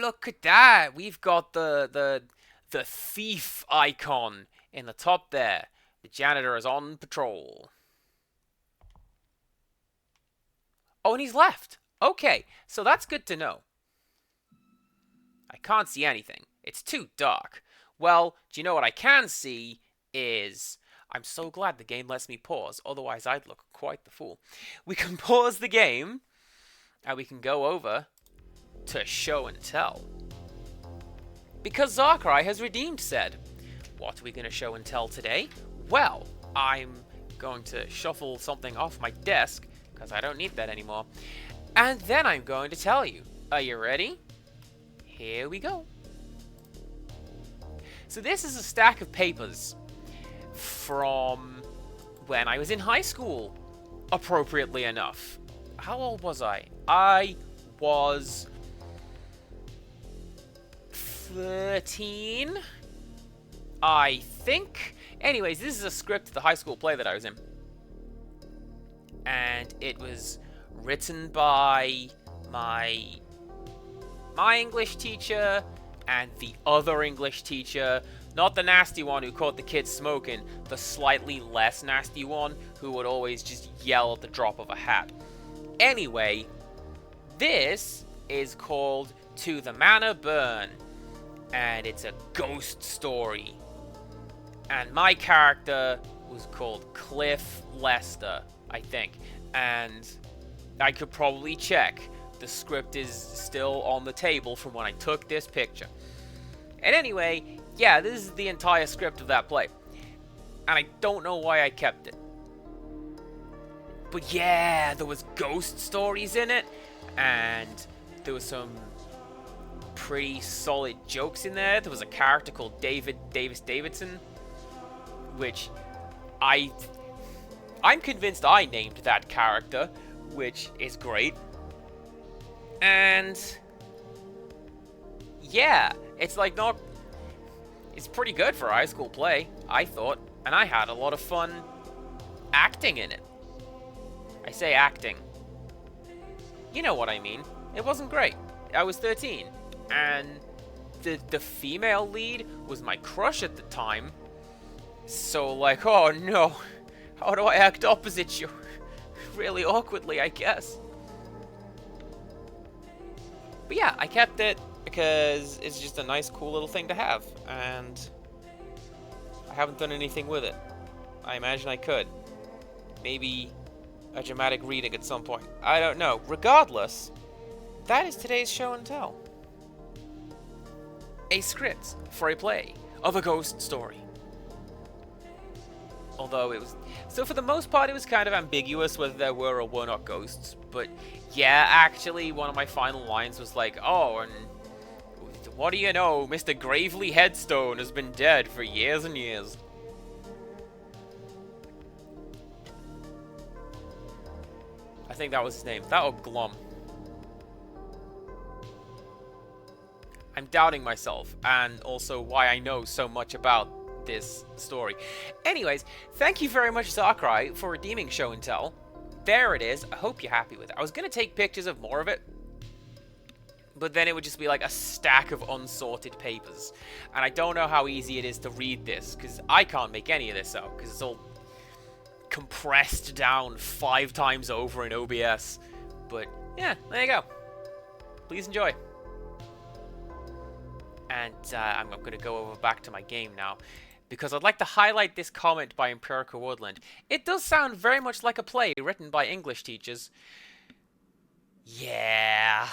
look at that. We've got the thief icon in the top there. The janitor is on patrol. Oh, and he's left. Okay, so that's good to know. I can't see anything. It's too dark. Well, do you know what I can see is... I'm so glad the game lets me pause, otherwise I'd look quite the fool. We can pause the game, and we can go over to show and tell. Because Zarkrai has redeemed said. What are we going to show and tell today? Well, I'm going to shuffle something off my desk, because I don't need that anymore. And then I'm going to tell you. Are you ready? Here we go. So this is a stack of papers from when I was in high school, appropriately enough. How old was I? I was 13, I think. Anyways, this is a script of the high school play that I was in. And it was written by my English teacher and the other English teacher. Not the nasty one who caught the kids smoking, the slightly less nasty one who would always just yell at the drop of a hat. Anyway, this is called To the Manor Burn, and it's a ghost story. And my character was called Cliff Lester, I think. And I could probably check. The script is still on the table from when I took this picture. And anyway, yeah, this is the entire script of that play. And I don't know why I kept it. But yeah, there was ghost stories in it. And there was some pretty solid jokes in there. There was a character called Davis Davidson, which I'm convinced I named that character, which is great. And yeah, it's like not... It's pretty good for a high school play, I thought. And I had a lot of fun acting in it. I say acting. You know what I mean. It wasn't great. I was 13. And the female lead was my crush at the time. So like, oh no. How do I act opposite you? Really awkwardly, I guess. But yeah, I kept it because it's just a nice, cool little thing to have. And I haven't done anything with it. I imagine I could. Maybe a dramatic reading at some point. I don't know. Regardless, that is today's show and tell. A script for a play of a ghost story. Although it was... So for the most part, it was kind of ambiguous whether there were or were not ghosts. But yeah, actually, one of my final lines was like, oh, and what do you know? Mr. Gravely Headstone has been dead for years and years. I think that was his name. That or Glum. I'm doubting myself, and also why I know so much about this story. Anyways, thank you very much, Zarkrai, for redeeming Show and Tell. There it is. I hope you're happy with it. I was going to take pictures of more of it, but then it would just be like a stack of unsorted papers. And I don't know how easy it is to read this, because I can't make any of this out, because it's all compressed down 5 times over in OBS. But yeah, there you go. Please enjoy. And I'm going to go over back to my game now, because I'd like to highlight this comment by Empirical Woodland. It does sound very much like a play written by English teachers. Yeah.